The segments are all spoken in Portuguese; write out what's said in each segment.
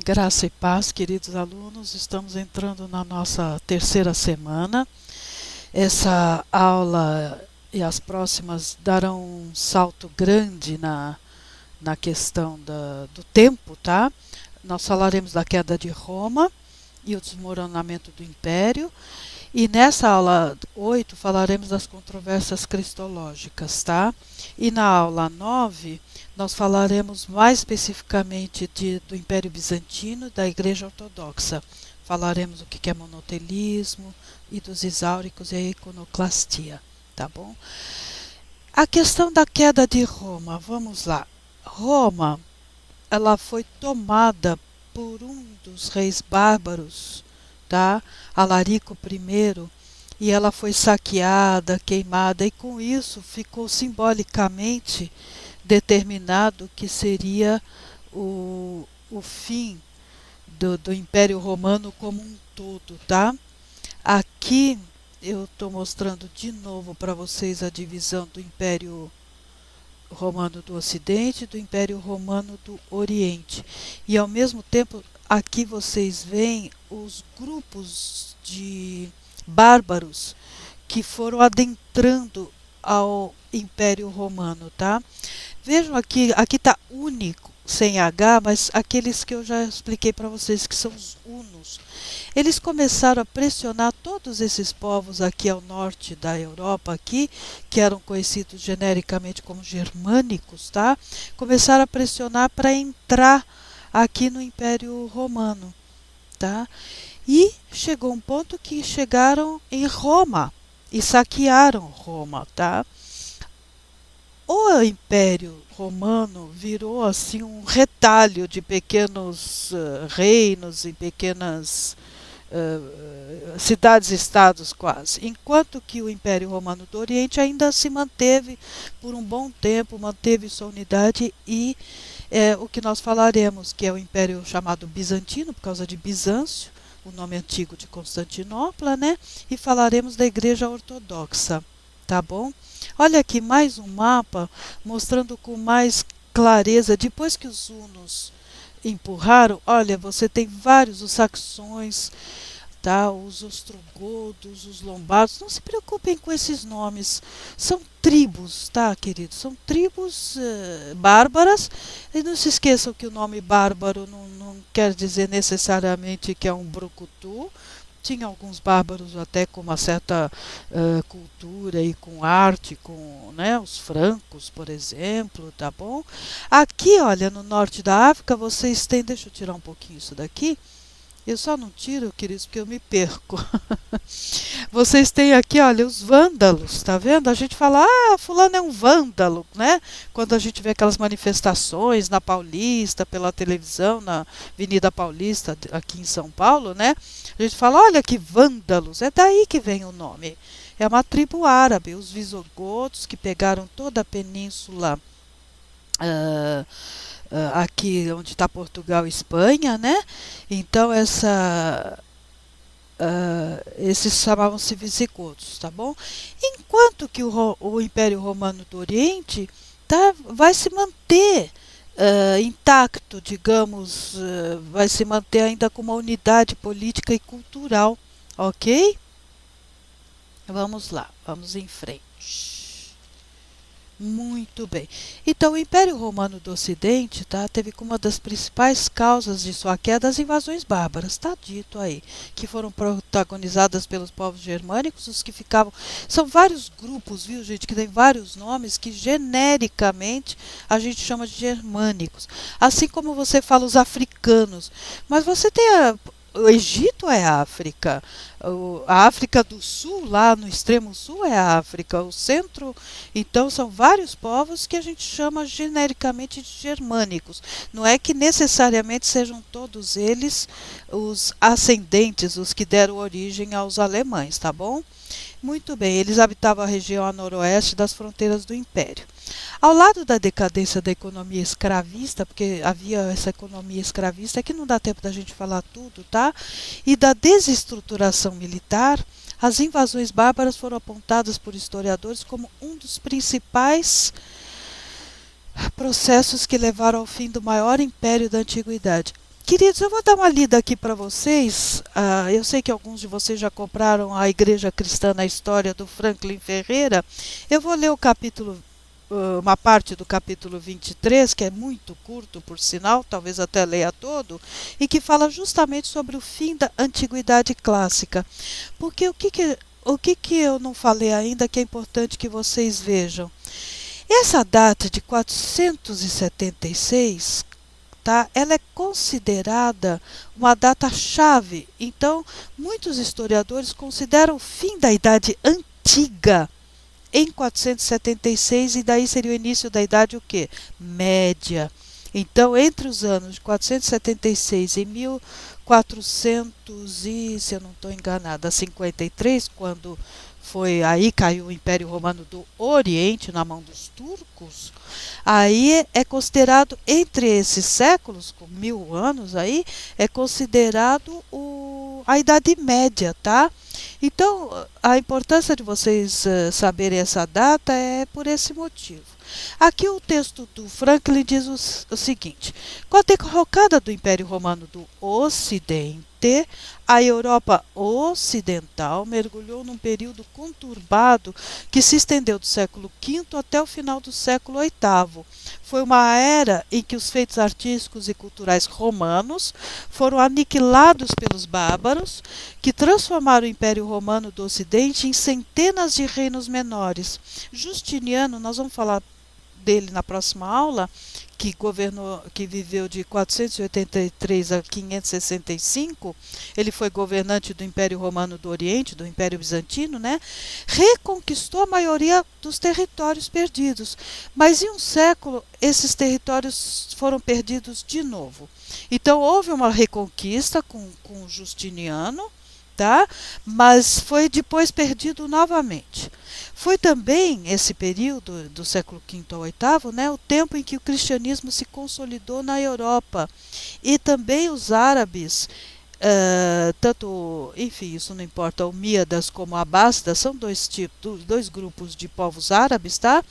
Graça e paz, queridos alunos, estamos entrando na nossa terceira semana. Essa aula e as próximas darão um salto grande na questão do tempo, tá? Nós falaremos da queda de Roma e o desmoronamento do Império. E nessa aula 8 falaremos das controvérsias cristológicas, tá? E na aula 9 nós falaremos mais especificamente do Império Bizantino e da Igreja Ortodoxa. Falaremos o que é monotelismo e dos isáuricos e a iconoclastia, tá bom? A questão da queda de Roma, vamos lá. Roma, ela foi tomada por um dos reis bárbaros, tá? Alarico I, e ela foi saqueada, queimada, e com isso ficou simbolicamente determinado que seria o fim do Império Romano como um todo, tá? Aqui eu estou mostrando de novo para vocês a divisão do Império Romano do Ocidente e do Império Romano do Oriente. E ao mesmo tempo, aqui vocês veem os grupos de bárbaros que foram adentrando ao Império Romano, tá? Vejam aqui está único, sem H, mas aqueles que eu já expliquei para vocês, que são os hunos. Eles começaram a pressionar todos esses povos aqui ao norte da Europa, aqui, que eram conhecidos genericamente como germânicos, tá? Começaram a pressionar para entrar aqui no Império Romano, tá? E chegou um ponto que chegaram em Roma e saquearam Roma, tá? O Império Romano virou assim um retalho de pequenos reinos e pequenas cidades-estados quase, enquanto que o Império Romano do Oriente ainda se manteve por um bom tempo, manteve sua unidade e o que nós falaremos, que é o Império chamado Bizantino, por causa de Bizâncio, o nome antigo de Constantinopla, né? E falaremos da Igreja Ortodoxa, tá bom? Olha aqui mais um mapa mostrando com mais clareza, depois que os hunos empurraram, olha, você tem vários, os saxões, tá? Os ostrogodos, os lombardos, não se preocupem com esses nomes, são tribos, tá, queridos? São tribos bárbaras, e não se esqueçam que o nome bárbaro não quer dizer necessariamente que é um brucutu. Tinha alguns bárbaros até com uma certa cultura e com arte, com, né, os francos, por exemplo, tá bom? Aqui, olha, no norte da África, vocês têm, deixa eu tirar um pouquinho isso daqui, eu só não tiro, queridos, porque eu me perco. Vocês têm aqui, olha, os vândalos, tá vendo? A gente fala, fulano é um vândalo, né? Quando a gente vê aquelas manifestações na Paulista, pela televisão, na Avenida Paulista, aqui em São Paulo, né? A gente fala, olha que vândalos, é daí que vem o nome. É uma tribo árabe, os visigodos que pegaram toda a península aqui onde está Portugal e Espanha, né? Então esses chamavam-se visigodos, tá bom? Enquanto que o Império Romano do Oriente vai se manter intacto, digamos, vai se manter ainda com uma unidade política e cultural, ok? Vamos lá, vamos em frente. Muito bem. Então, o Império Romano do Ocidente, tá, teve como uma das principais causas de sua queda as invasões bárbaras, está dito aí, que foram protagonizadas pelos povos germânicos, os que ficavam. São vários grupos, viu, gente, que tem vários nomes que genericamente a gente chama de germânicos. Assim como você fala os africanos. Mas você tem o Egito é África, a África do Sul, lá no extremo sul, é a África, o centro, então são vários povos que a gente chama genericamente de germânicos. Não é que necessariamente sejam todos eles os ascendentes, os que deram origem aos alemães, tá bom? Muito bem, eles habitavam a região a noroeste das fronteiras do Império. Ao lado da decadência da economia escravista, porque havia essa economia escravista, que não dá tempo da gente falar tudo, tá? E da desestruturação militar, as invasões bárbaras foram apontadas por historiadores como um dos principais processos que levaram ao fim do maior império da antiguidade. Queridos, eu vou dar uma lida aqui para vocês. Eu sei que alguns de vocês já compraram a Igreja Cristã na História do Franklin Ferreira. Eu vou ler o capítulo, uma parte do capítulo 23, que é muito curto, por sinal, talvez até leia todo, e que fala justamente sobre o fim da Antiguidade Clássica. Porque o que eu não falei ainda que é importante que vocês vejam? Essa data de 476, tá? Ela é considerada uma data-chave. Então, muitos historiadores consideram o fim da Idade Antiga em 476 e daí seria o início da Idade o quê? Média. Então, entre os anos de 476 e 1400 e, se eu não estou enganada, 53, quando foi aí caiu o Império Romano do Oriente na mão dos turcos, aí é considerado, entre esses séculos, com 1000 anos aí, é considerado a Idade Média, tá? Então, a importância de vocês saberem essa data é por esse motivo. Aqui o texto do Franklin diz o seguinte: com a derrocada do Império Romano do Ocidente, a Europa Ocidental mergulhou num período conturbado que se estendeu do século V até o final do século VIII. Foi uma era em que os feitos artísticos e culturais romanos foram aniquilados pelos bárbaros, que transformaram o Império Romano do Ocidente em centenas de reinos menores. Justiniano, nós vamos falar dele na próxima aula, que viveu de 483 a 565, ele foi governante do Império Romano do Oriente, do Império Bizantino, né? Reconquistou a maioria dos territórios perdidos, mas em um século esses territórios foram perdidos de novo. Então houve uma reconquista com Justiniano, tá? Mas foi depois perdido novamente. Foi também esse período do século V ao VIII, né, o tempo em que o cristianismo se consolidou na Europa e também os árabes, tanto, enfim, isso não importa, Almíadas como Abássidas, são dois grupos de povos árabes, tá?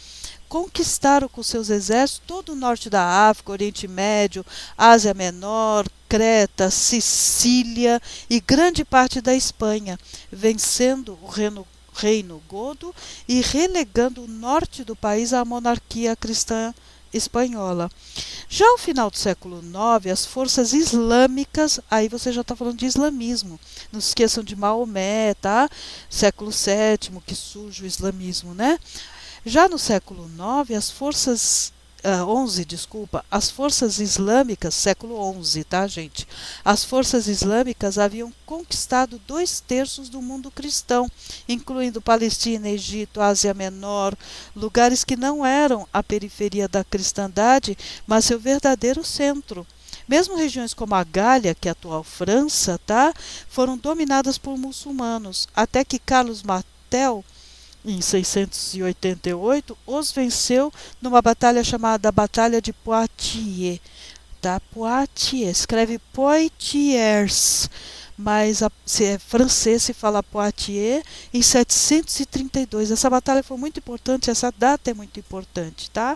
Conquistaram com seus exércitos todo o norte da África, Oriente Médio, Ásia Menor, Creta, Sicília e grande parte da Espanha, vencendo o reino godo e relegando o norte do país à monarquia cristã espanhola. Já ao final do século IX, as forças islâmicas, aí você já está falando de islamismo, não se esqueçam de Maomé, tá? Século VII, que surge o islamismo, né? Já no século IX, as forças islâmicas, século XI, tá, gente? As forças islâmicas haviam conquistado 2/3 do mundo cristão, incluindo Palestina, Egito, Ásia Menor, lugares que não eram a periferia da cristandade, mas seu verdadeiro centro. Mesmo regiões como a Gália, que é a atual França, tá, foram dominadas por muçulmanos, até que Carlos Martel, em 688, os venceu numa batalha chamada Batalha de Poitiers. Tá? Poitiers, escreve Poitiers, mas se é francês se fala Poitiers, em 732. Essa batalha foi muito importante, essa data é muito importante, tá?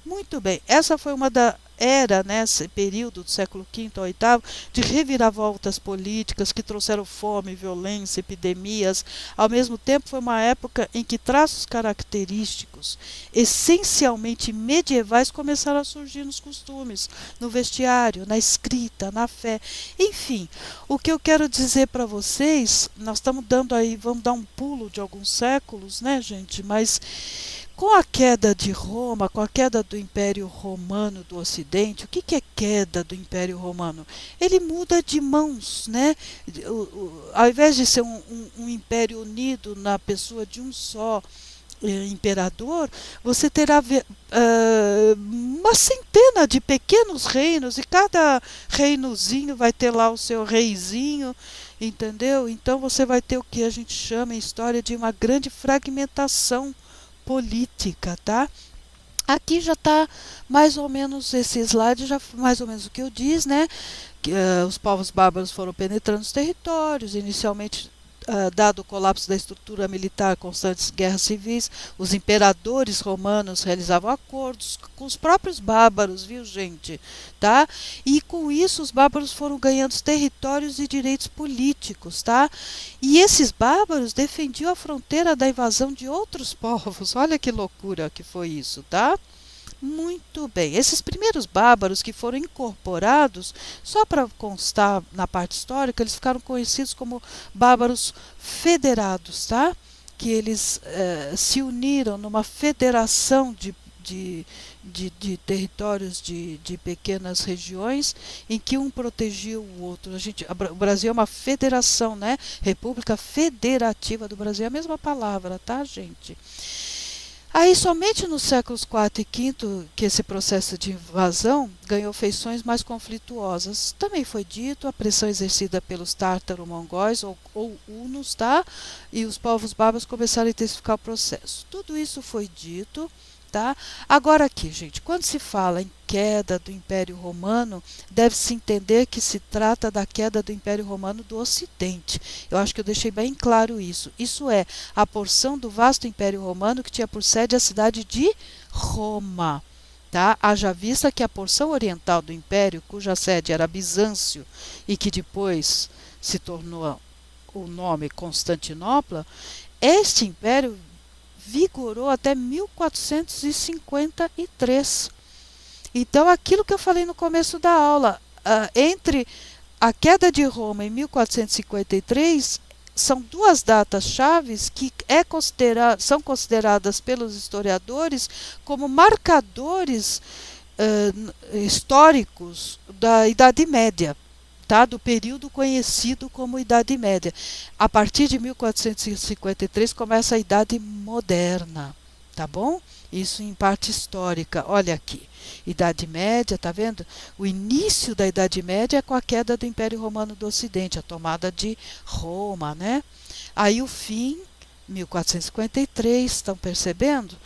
Muito bem, essa foi uma da era, nesse período do século V ao VIII, de reviravoltas políticas que trouxeram fome, violência, epidemias. Ao mesmo tempo, foi uma época em que traços característicos, essencialmente medievais, começaram a surgir nos costumes, no vestiário, na escrita, na fé. Enfim, o que eu quero dizer para vocês, nós estamos dando aí, vamos dar um pulo de alguns séculos, né, gente? Mas com a queda de Roma, com a queda do Império Romano do Ocidente, o que é queda do Império Romano? Ele muda de mãos, né? Ao invés de ser um império unido na pessoa de um só imperador, você terá uma centena de pequenos reinos e cada reinozinho vai ter lá o seu reizinho, entendeu? Então você vai ter o que a gente chama em história de uma grande fragmentação política, tá? Aqui já está mais ou menos esse slide, já mais ou menos o que eu disse, né? Que os povos bárbaros foram penetrando os territórios, inicialmente dado o colapso da estrutura militar, constantes guerras civis, os imperadores romanos realizavam acordos com os próprios bárbaros, viu, gente? Tá? E com isso os bárbaros foram ganhando territórios e direitos políticos, tá? E esses bárbaros defendiam a fronteira da invasão de outros povos. Olha que loucura que foi isso, tá? Muito bem. Esses primeiros bárbaros que foram incorporados, só para constar na parte histórica, eles ficaram conhecidos como bárbaros federados, tá? Que eles se uniram numa federação de territórios de pequenas regiões em que um protegia o outro. O Brasil é uma federação, né? República Federativa do Brasil, é a mesma palavra, tá, gente? Aí, somente nos séculos IV e V que esse processo de invasão ganhou feições mais conflituosas. Também foi dito a pressão exercida pelos tártaro-mongóis ou hunos, tá? E os povos bárbaros começaram a intensificar o processo. Tudo isso foi dito. Tá? Agora aqui, gente, quando se fala em queda do Império Romano, deve-se entender que se trata da queda do Império Romano do Ocidente. Eu acho que eu deixei bem claro isso. Isso é, a porção do vasto Império Romano que tinha por sede a cidade de Roma. Tá? Haja vista que a porção oriental do Império, cuja sede era Bizâncio e que depois se tornou o nome Constantinopla, este império vigorou até 1453. Então, aquilo que eu falei no começo da aula, entre a queda de Roma em 1453, são duas datas chaves que são consideradas pelos historiadores como marcadores históricos da Idade Média. Tá, do período conhecido como Idade Média. A partir de 1453 começa a Idade Moderna, tá bom? Isso em parte histórica. Olha aqui, Idade Média, tá vendo? O início da Idade Média é com a queda do Império Romano do Ocidente, a tomada de Roma, né? Aí o fim, 1453, estão percebendo?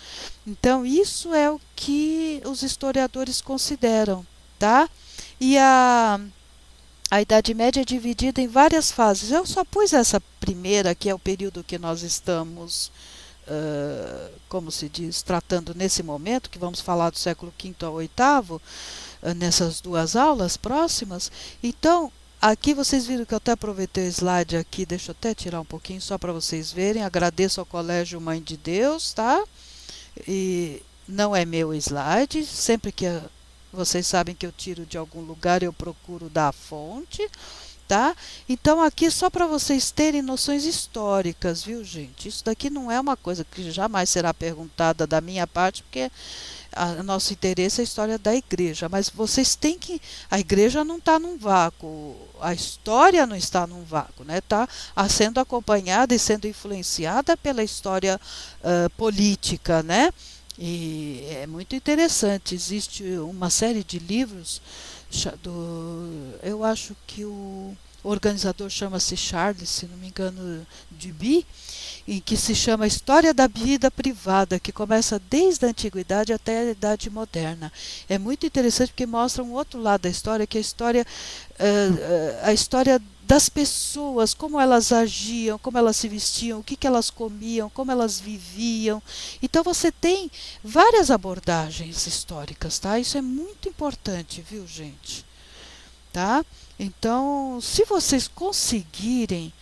Então, isso é o que os historiadores consideram, tá? E a Idade Média é dividida em várias fases. Eu só pus essa primeira, que é o período que nós estamos, como se diz, tratando nesse momento, que vamos falar do século V ao VIII, nessas duas aulas próximas. Então, aqui vocês viram que eu até aproveitei o slide aqui, deixa eu até tirar um pouquinho só para vocês verem. Agradeço ao Colégio Mãe de Deus, tá? E não é meu slide, sempre que vocês sabem que eu tiro de algum lugar, eu procuro dar a fonte, tá? Então, aqui só para vocês terem noções históricas, viu, gente? Isso daqui não é uma coisa que jamais será perguntada da minha parte, porque nosso interesse é a história da igreja, mas vocês têm que... A igreja não está num vácuo, a história não está num vácuo, né? Está sendo acompanhada e sendo influenciada pela história política, né? E é muito interessante, existe uma série de livros, eu acho que o organizador chama-se Charles, se não me engano, Duby, em que se chama História da Vida Privada, que começa desde a Antiguidade até a Idade Moderna. É muito interessante porque mostra um outro lado da história, que é a história das pessoas, como elas agiam, como elas se vestiam, o que elas comiam, como elas viviam. Então você tem várias abordagens históricas, tá? Isso é muito importante, viu, gente? Tá? Então, se vocês conseguirem,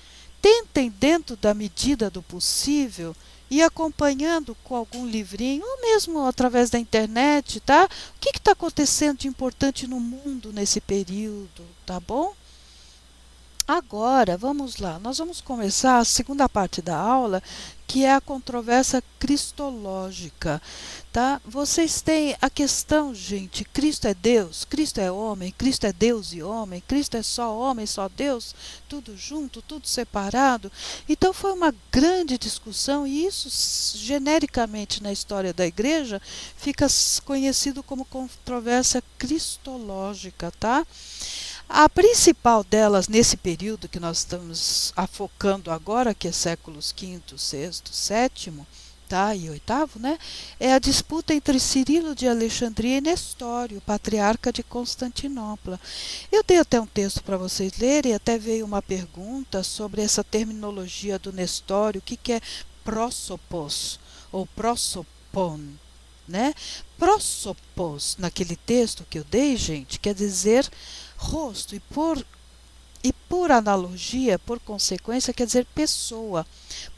tentem dentro da medida do possível ir acompanhando com algum livrinho, ou mesmo através da internet, tá? O que está acontecendo de importante no mundo nesse período, tá bom? Agora, vamos lá, nós vamos começar a segunda parte da aula, que é a controvérsia cristológica, tá? Vocês têm a questão, gente, Cristo é Deus, Cristo é homem, Cristo é Deus e homem, Cristo é só homem, só Deus, tudo junto, tudo separado. Então foi uma grande discussão e isso, genericamente na história da igreja, fica conhecido como controvérsia cristológica, tá? A principal delas, nesse período que nós estamos afocando agora, que é séculos V, VI, VII, tá? E oitavo, né? É a disputa entre Cirilo de Alexandria e Nestório, patriarca de Constantinopla. Eu dei até um texto para vocês lerem, até veio uma pergunta sobre essa terminologia do Nestório, o que, que é prósopos ou prosopon, né? Prósopos, naquele texto que eu dei, gente, quer dizer rosto, e por analogia, por consequência, quer dizer pessoa.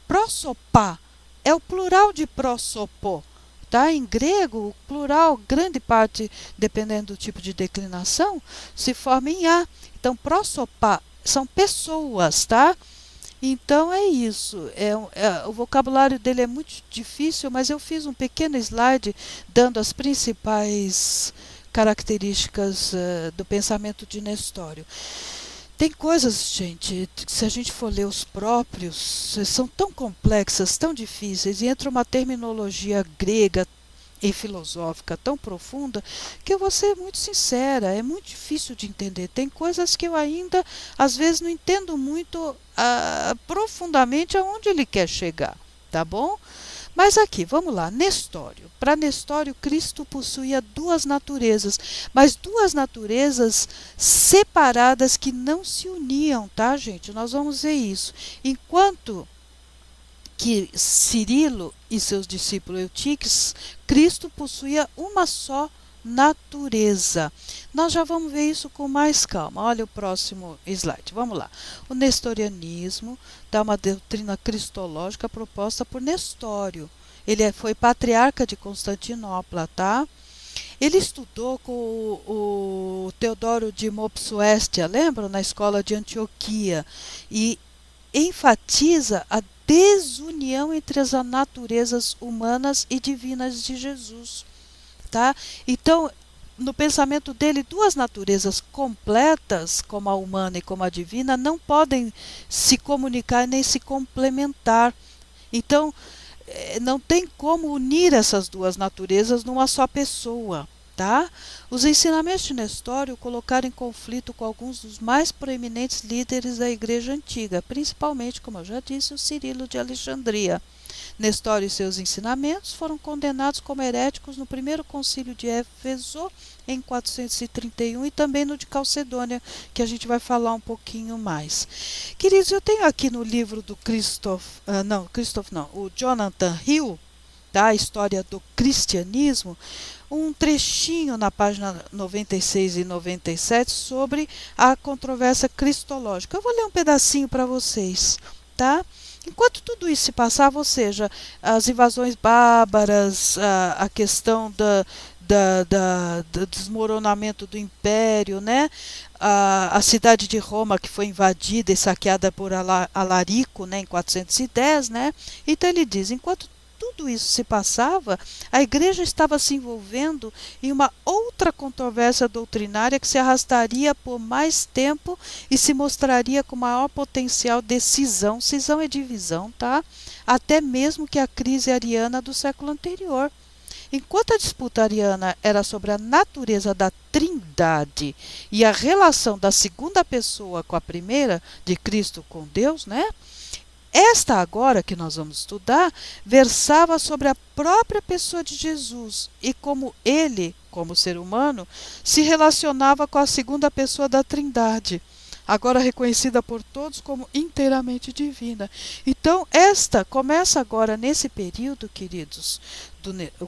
Prosopá é o plural de prosopo. Tá? Em grego, o plural, grande parte, dependendo do tipo de declinação, se forma em A. Então, prosopá são pessoas, tá? Então é isso. O vocabulário dele é muito difícil, mas eu fiz um pequeno slide dando as principais características do pensamento de Nestório. Tem coisas, gente, que se a gente for ler os próprios, são tão complexas, tão difíceis, e entra uma terminologia grega e filosófica tão profunda, que eu vou ser muito sincera, é muito difícil de entender. Tem coisas que eu ainda, às vezes, não entendo muito profundamente aonde ele quer chegar, tá bom? Mas aqui, vamos lá, Nestório. Para Nestório, Cristo possuía duas naturezas, mas duas naturezas separadas que não se uniam, tá, gente? Nós vamos ver isso. Enquanto que Cirilo e seus discípulos Eutiques, Cristo possuía uma só natureza. Nós já vamos ver isso com mais calma. Olha o próximo slide. Vamos lá. O nestorianismo dá uma doutrina cristológica proposta por Nestório. Ele foi patriarca de Constantinopla, tá? Ele estudou com o Teodoro de Mopsuestia, lembram? Na escola de Antioquia. E enfatiza a desunião entre as naturezas humanas e divinas de Jesus, tá? Então, no pensamento dele, duas naturezas completas, como a humana e como a divina, não podem se comunicar nem se complementar. Então, não tem como unir essas duas naturezas numa só pessoa. Tá? Os ensinamentos de Nestório o colocaram em conflito com alguns dos mais proeminentes líderes da Igreja Antiga, principalmente, como eu já disse, o Cirilo de Alexandria. Nestório e seus ensinamentos foram condenados como heréticos no primeiro concílio de Éfeso, em 431, e também no de Calcedônia, que a gente vai falar um pouquinho mais. Queridos, eu tenho aqui no livro do o Jonathan Hill, da História do Cristianismo, um trechinho na página 96 e 97 sobre a controvérsia cristológica. Eu vou ler um pedacinho para vocês, tá? Enquanto tudo isso se passava, ou seja, as invasões bárbaras, a questão do desmoronamento do império, né? A cidade de Roma que foi invadida e saqueada por Alarico, né, em 410, né? Então ele diz, enquanto tudo isso se passava, a igreja estava se envolvendo em uma outra controvérsia doutrinária que se arrastaria por mais tempo e se mostraria com maior potencial de cisão. Cisão é divisão, tá? Até mesmo que a crise ariana do século anterior. Enquanto a disputa ariana era sobre a natureza da Trindade e a relação da segunda pessoa com a primeira, de Cristo com Deus, né? Esta agora que nós vamos estudar versava sobre a própria pessoa de Jesus e como ele, como ser humano, se relacionava com a segunda pessoa da Trindade, agora reconhecida por todos como inteiramente divina. Então, esta começa agora nesse período, queridos,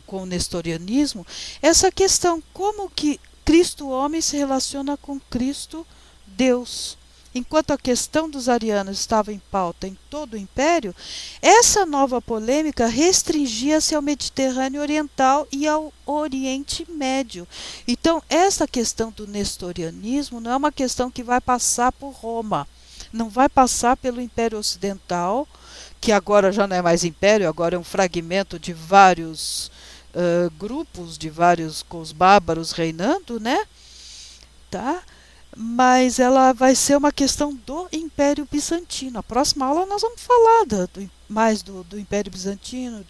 com o nestorianismo, essa questão como que Cristo homem se relaciona com Cristo Deus. Enquanto a questão dos arianos estava em pauta em todo o império, essa nova polêmica restringia-se ao Mediterrâneo Oriental e ao Oriente Médio. Então, essa questão do nestorianismo não é uma questão que vai passar por Roma, não vai passar pelo Império Ocidental, que agora já não é mais império, agora é um fragmento de vários grupos, com os bárbaros reinando, né? Tá? Mas ela vai ser uma questão do Império Bizantino. A próxima aula nós vamos falar mais do Império Bizantino,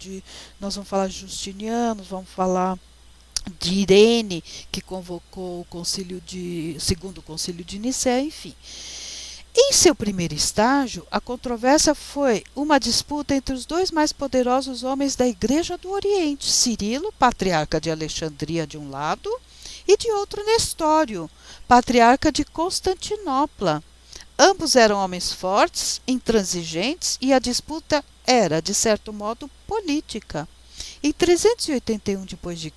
nós vamos falar de Justiniano, vamos falar de Irene, que convocou o segundo concílio de Nicéia, enfim. Em Em seu primeiro estágio, a controvérsia foi uma disputa entre os dois mais poderosos homens da Igreja do Oriente, Cirilo, patriarca de Alexandria de um lado, e de outro Nestório, patriarca de Constantinopla. Ambos eram homens fortes, intransigentes, e a disputa era, de certo modo, política. Em 381 d.C.,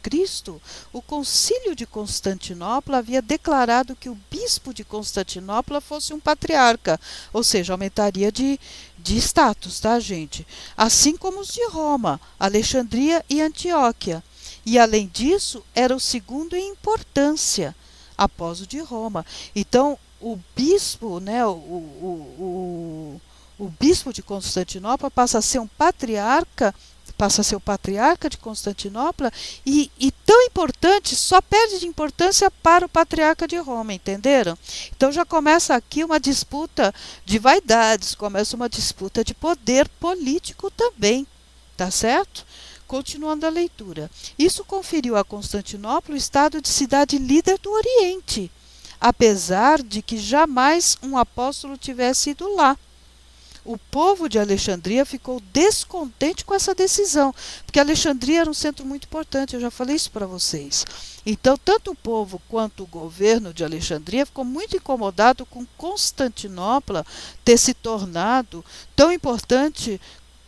o Concílio de Constantinopla havia declarado que o bispo de Constantinopla fosse um patriarca, ou seja, aumentaria de status, tá, gente? Assim como os de Roma, Alexandria e Antioquia. E, além disso, era o segundo em importância, após o de Roma. Então, o bispo, né, o bispo de Constantinopla passa a ser um patriarca, passa a ser o patriarca de Constantinopla e tão importante, só perde de importância para o patriarca de Roma, entenderam? Então já começa aqui uma disputa de vaidades, começa uma disputa de poder político também, tá certo? Continuando a leitura. Isso conferiu a Constantinopla o estado de cidade líder do Oriente, apesar de que jamais um apóstolo tivesse ido lá. O povo de Alexandria ficou descontente com essa decisão, porque Alexandria era um centro muito importante, eu já falei isso para vocês. Então, tanto o povo quanto o governo de Alexandria ficou muito incomodado com Constantinopla ter se tornado tão importante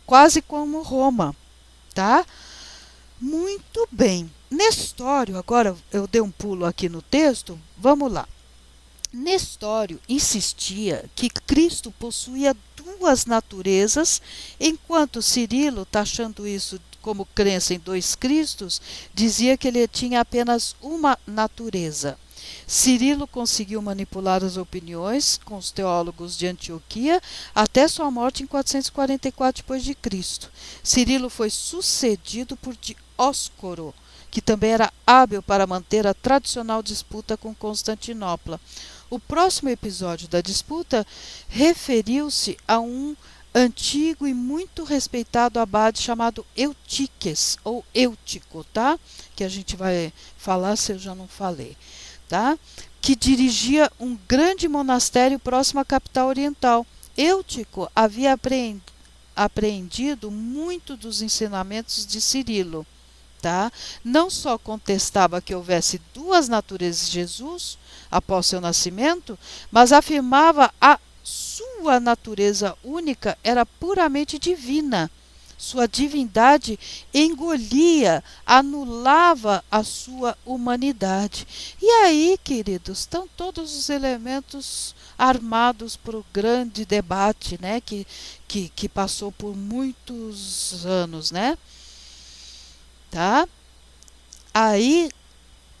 quase como Roma, tá? Muito bem. Nestório, agora eu dei um pulo aqui no texto, vamos lá. Nestório insistia que Cristo possuía duas naturezas, enquanto Cirilo, taxando isso como crença em dois Cristos, dizia que ele tinha apenas uma natureza. Cirilo conseguiu manipular as opiniões com os teólogos de Antioquia até sua morte em 444 d.C. Cirilo foi sucedido por Dióscoro, que também era hábil para manter a tradicional disputa com Constantinopla. O próximo episódio da disputa referiu-se a um antigo e muito respeitado abade chamado Eutiques, ou Eutico, tá? Que a gente vai falar se eu já não falei, tá? Que dirigia um grande monastério próximo à capital oriental. Eutico havia apreendido muito dos ensinamentos de Cirilo. Tá? Não só contestava que houvesse duas naturezas de Jesus após seu nascimento, mas afirmava a sua natureza única era puramente divina. Sua divindade engolia, anulava a sua humanidade. E aí, queridos, estão todos os elementos armados para o grande debate, né, que passou por muitos anos, né? Tá? Aí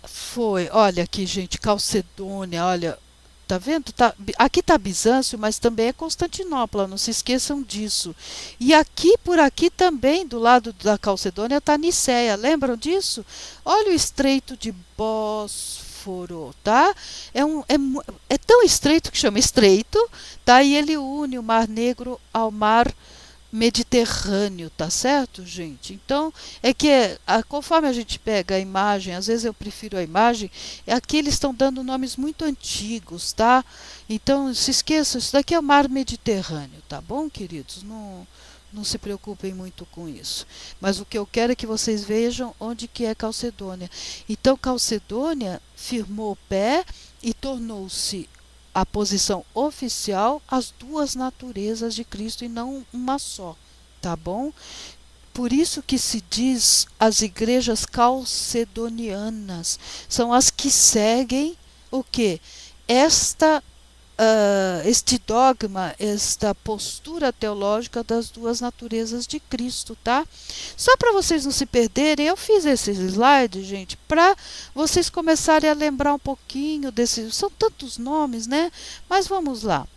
foi, olha aqui, gente, Calcedônia, olha, tá vendo? Aqui tá Bizâncio, mas também é Constantinopla, não se esqueçam disso. E aqui, por aqui também, do lado da Calcedônia, tá Nicéia, lembram disso? Olha o Estreito de Bósforo, tá? É tão estreito que chama estreito, tá? E ele une o Mar Negro ao Mar Mediterrâneo, tá certo, gente? Então, é que conforme a gente pega a imagem, às vezes eu prefiro a imagem, aqui eles estão dando nomes muito antigos, tá? Então, se esqueçam, isso daqui é o Mar Mediterrâneo, tá bom, queridos? Não se preocupem muito com isso. Mas o que eu quero é que vocês vejam onde que é Calcedônia. Então, Calcedônia firmou o pé e tornou-se a posição oficial as duas naturezas de Cristo e não uma só, tá bom? Por isso que se diz as igrejas calcedonianas, são as que seguem o quê? Este dogma, esta postura teológica das duas naturezas de Cristo, tá? Só para vocês não se perderem, eu fiz esse slide, gente, para vocês começarem a lembrar um pouquinho desses, são tantos nomes, né? Mas vamos lá.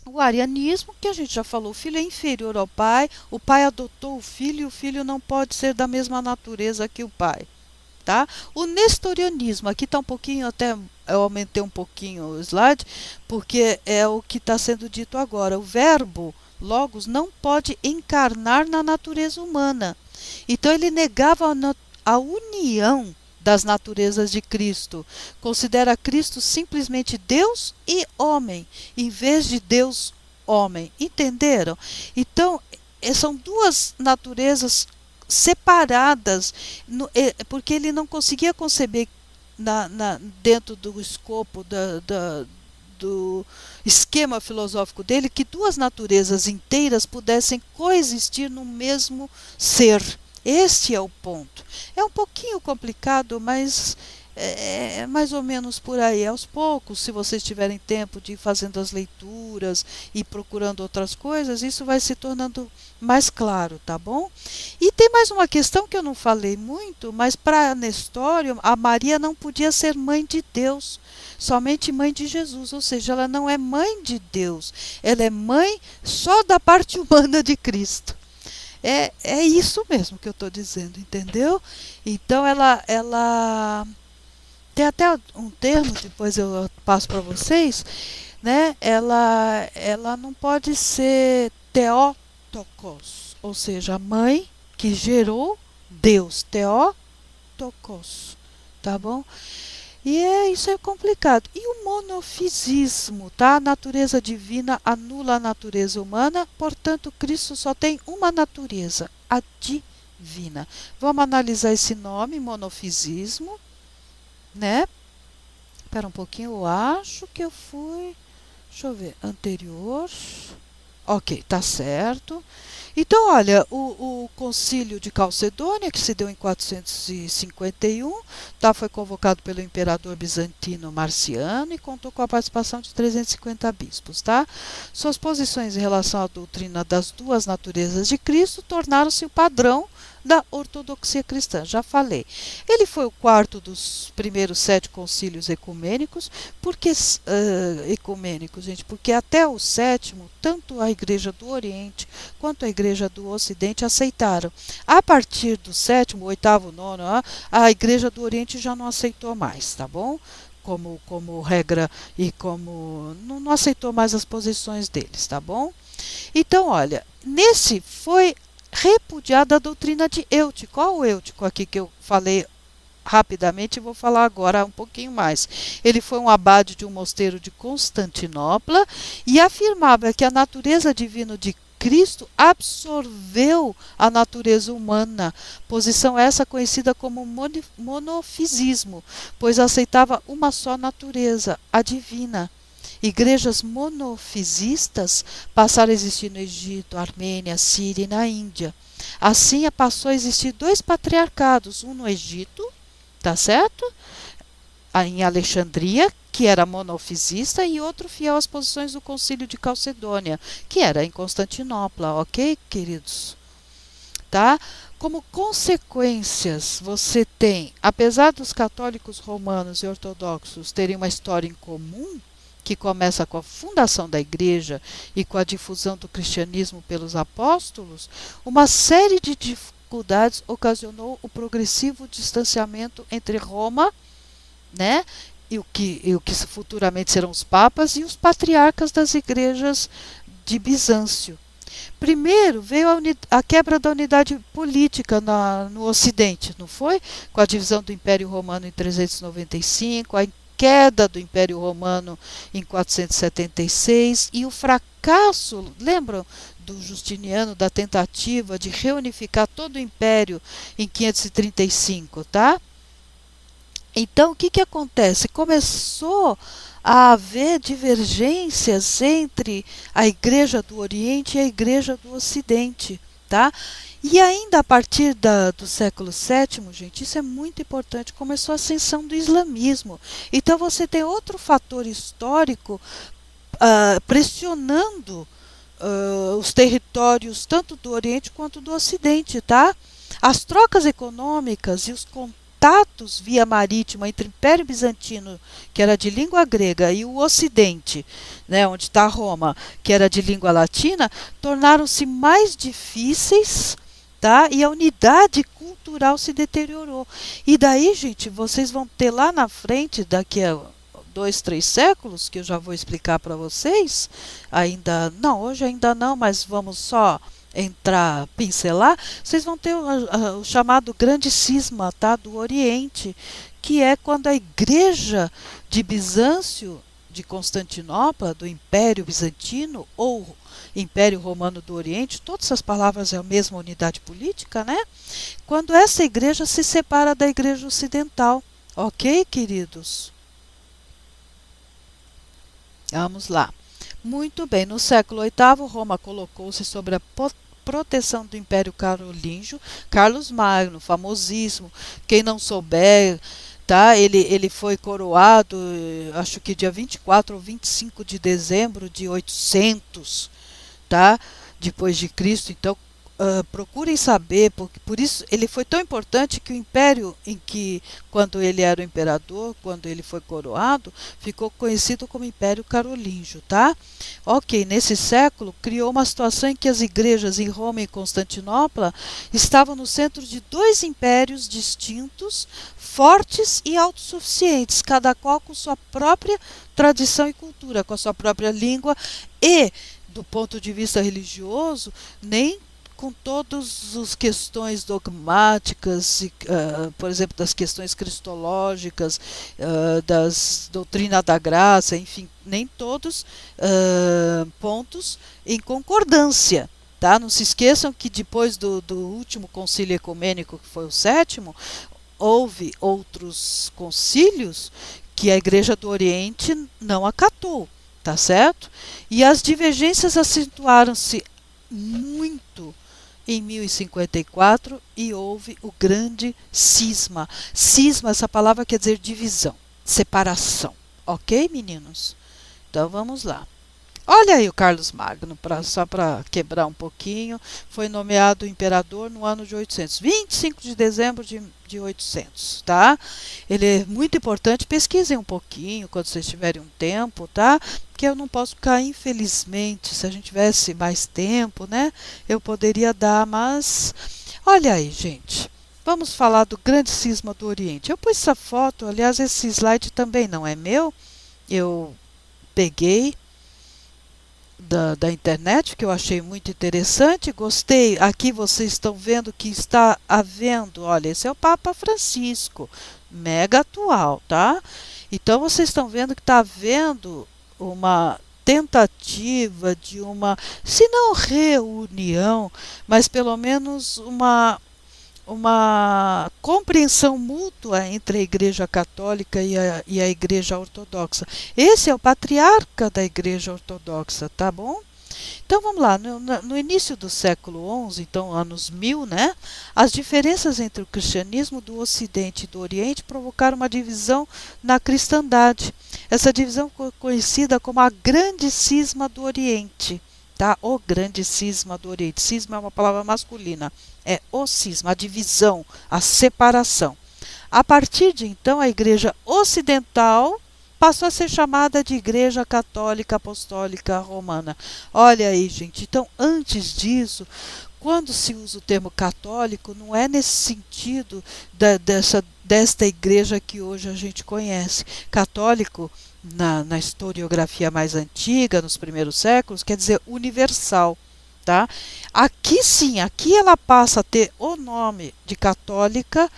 O arianismo, que a gente já falou, o filho é inferior ao pai, o pai adotou o filho e o filho não pode ser da mesma natureza que o pai. Tá? O nestorianismo, aqui está um pouquinho, até eu aumentei um pouquinho o slide, porque é o que está sendo dito agora. O verbo, logos, não pode encarnar na natureza humana. Então ele negava a união das naturezas de Cristo. Considera Cristo simplesmente Deus e homem, em vez de Deus homem. Entenderam? Então, são duas naturezas separadas, porque ele não conseguia conceber dentro do escopo do esquema filosófico dele, que duas naturezas inteiras pudessem coexistir no mesmo ser. Este é o ponto. É um pouquinho complicado, mas é mais ou menos por aí. Aos poucos, se vocês tiverem tempo de ir fazendo as leituras e procurando outras coisas, isso vai se tornando mais claro, tá bom? E tem mais uma questão que eu não falei muito, mas para Nestório, a Maria não podia ser mãe de Deus, somente mãe de Jesus, ou seja, ela não é mãe de Deus, ela é mãe só da parte humana de Cristo. É isso mesmo que eu estou dizendo, entendeu? Então ela tem até um termo, depois eu passo para vocês, né? Ela não pode ser Theotokos, ou seja, a mãe que gerou Deus, Theotokos, tá bom? E isso é complicado. E o monofisismo, tá? A natureza divina anula a natureza humana, portanto, Cristo só tem uma natureza, a divina. Vamos analisar esse nome, monofisismo, né? Espera um pouquinho, eu acho que eu fui, deixa eu ver, anterior. Ok, tá certo. Então, olha, o concílio de Calcedônia, que se deu em 451, foi convocado pelo imperador bizantino Marciano e contou com a participação de 350 bispos. Tá? Suas posições em relação à doutrina das duas naturezas de Cristo tornaram-se o padrão da ortodoxia cristã, já falei. Ele foi o quarto dos primeiros 7 concílios ecumênicos, porque porque até o sétimo, tanto a Igreja do Oriente quanto a Igreja do Ocidente aceitaram. A partir do sétimo, oitavo, nono, a Igreja do Oriente já não aceitou mais, tá bom? Como regra e como não aceitou mais as posições deles, tá bom? Então, olha, nesse foi repudiada a doutrina de Eutico. Qual o Eutico aqui que eu falei rapidamente e vou falar agora um pouquinho mais. Ele foi um abade de um mosteiro de Constantinopla e afirmava que a natureza divina de Cristo absorveu a natureza humana, posição essa conhecida como monofisismo, pois aceitava uma só natureza, a divina. Igrejas monofisistas passaram a existir no Egito, Armênia, Síria e na Índia. Assim, passou a existir 2 patriarcados, um no Egito, tá certo? Em Alexandria, que era monofisista, e outro fiel às posições do Concílio de Calcedônia, que era em Constantinopla, ok, queridos? Tá? Como consequências, você tem, apesar dos católicos romanos e ortodoxos terem uma história em comum, que começa com a fundação da igreja e com a difusão do cristianismo pelos apóstolos, uma série de dificuldades ocasionou o progressivo distanciamento entre Roma, né, e o que futuramente serão os papas e os patriarcas das igrejas de Bizâncio. Primeiro veio a quebra da unidade política no Ocidente, não foi? Com a divisão do Império Romano em 395, a queda do Império Romano em 476 e o fracasso, lembram do Justiniano, da tentativa de reunificar todo o Império em 535, tá? Então, o que acontece? Começou a haver divergências entre a Igreja do Oriente e a Igreja do Ocidente, tá? E ainda a partir do século VII, gente, isso é muito importante, começou a ascensão do islamismo. Então você tem outro fator histórico pressionando os territórios tanto do Oriente quanto do Ocidente, tá? As trocas econômicas e os contatos via marítima entre o Império Bizantino, que era de língua grega, e o Ocidente, né, onde está Roma, que era de língua latina, tornaram-se mais difíceis, tá? E a unidade cultural se deteriorou. E daí, gente, vocês vão ter lá na frente, daqui a 2, 3 séculos, que eu já vou explicar para vocês, hoje ainda não, mas vamos só entrar, pincelar, vocês vão ter o chamado grande cisma, tá, do Oriente, que é quando a igreja de Bizâncio, de Constantinopla, do Império Bizantino ou Império Romano do Oriente, todas essas palavras é a mesma unidade política, né? Quando essa igreja se separa da igreja ocidental. Ok, queridos? Vamos lá. Muito bem, no século VIII, Roma colocou-se sob a proteção do Império Carolíngio. Carlos Magno, famosíssimo. Quem não souber, tá? Ele foi coroado, acho que dia 24 ou 25 de dezembro de 800, tá? Depois de Cristo. Então, procurem saber, porque por isso ele foi tão importante que o império em que, quando ele era o imperador, quando ele foi coroado, ficou conhecido como Império Carolíngio, tá? Ok, nesse século criou uma situação em que as igrejas em Roma e Constantinopla estavam no centro de dois impérios distintos, fortes e autossuficientes, cada qual com sua própria tradição e cultura, com a sua própria língua e, do ponto de vista religioso, nem com todas as questões dogmáticas, por exemplo, das questões cristológicas, das doutrina da graça, enfim, nem todos pontos em concordância. Tá? Não se esqueçam que depois do último concílio ecumênico, que foi o sétimo, houve outros concílios que a Igreja do Oriente não acatou, tá certo? E as divergências acentuaram-se muito em 1054 e houve o grande cisma. Cisma, essa palavra quer dizer divisão, separação. Ok, meninos? Então vamos lá. Olha aí o Carlos Magno, só para quebrar um pouquinho, foi nomeado imperador no ano de 800, 25 de dezembro de 800, tá? Ele é muito importante, pesquisem um pouquinho quando vocês tiverem um tempo, tá? Porque eu não posso ficar, infelizmente, se a gente tivesse mais tempo, né? Eu poderia dar, mas olha aí, gente. Vamos falar do grande cisma do Oriente. Eu pus essa foto, aliás, esse slide também não é meu, eu peguei da internet, que eu achei muito interessante, gostei. Aqui vocês estão vendo que está havendo, olha, esse é o Papa Francisco, mega atual, tá? Então vocês estão vendo que está havendo uma tentativa de uma, se não reunião, mas pelo menos uma compreensão mútua entre a Igreja Católica e a Igreja Ortodoxa. Esse é o patriarca da Igreja Ortodoxa, tá bom? Então vamos lá, no início do século XI, então anos 1000, né, as diferenças entre o cristianismo do Ocidente e do Oriente provocaram uma divisão na cristandade. Essa divisão foi conhecida como a Grande Cisma do Oriente. Tá? O grande cisma do Oriente. Cisma é uma palavra masculina. É o cisma, a divisão, a separação. A partir de então, a Igreja Ocidental passou a ser chamada de Igreja Católica Apostólica Romana. Olha aí, gente. Então, antes disso, quando se usa o termo católico, não é nesse sentido desta igreja que hoje a gente conhece. Católico, na historiografia mais antiga, nos primeiros séculos, quer dizer universal. Tá? Aqui sim, aqui ela passa a ter o nome de Católica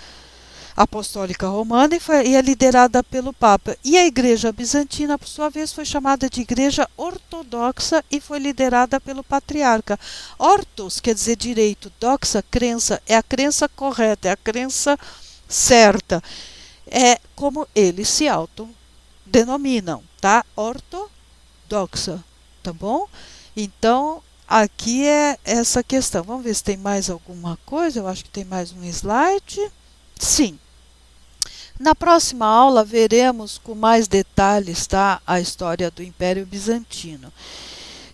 Apostólica Romana e é liderada pelo Papa. E a Igreja Bizantina, por sua vez, foi chamada de Igreja Ortodoxa e foi liderada pelo Patriarca. Ortos quer dizer direito, doxa, crença, é a crença correta, é a crença certa. É como eles se autodenominam, tá? Ortodoxa, tá bom? Então, aqui é essa questão. Vamos ver se tem mais alguma coisa. Eu acho que tem mais um slide. Sim. Na próxima aula veremos com mais detalhes, tá, a história do Império Bizantino.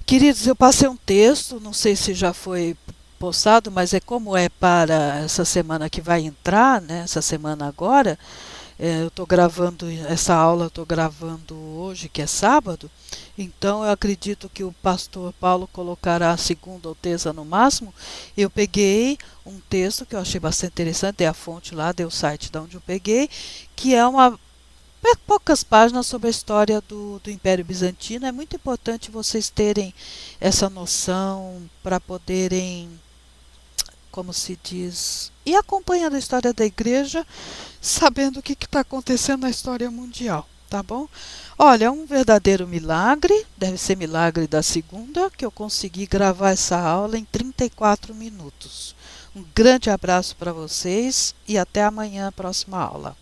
Queridos, eu passei um texto, não sei se já foi postado, mas é como é para essa semana que vai entrar, né, essa semana agora. Eu estou gravando essa aula, estou gravando hoje, que é sábado, então eu acredito que o pastor Paulo colocará a segunda ou terça no máximo. Eu peguei um texto que eu achei bastante interessante, dei a fonte lá, dei o site de onde eu peguei, que é uma poucas páginas sobre a história do Império Bizantino. É muito importante vocês terem essa noção para poderem, como se diz, ir acompanhando a história da igreja, sabendo o que está acontecendo na história mundial, tá bom? Olha, é um verdadeiro milagre, deve ser milagre da segunda, que eu consegui gravar essa aula em 34 minutos. Um grande abraço para vocês e até amanhã, próxima aula.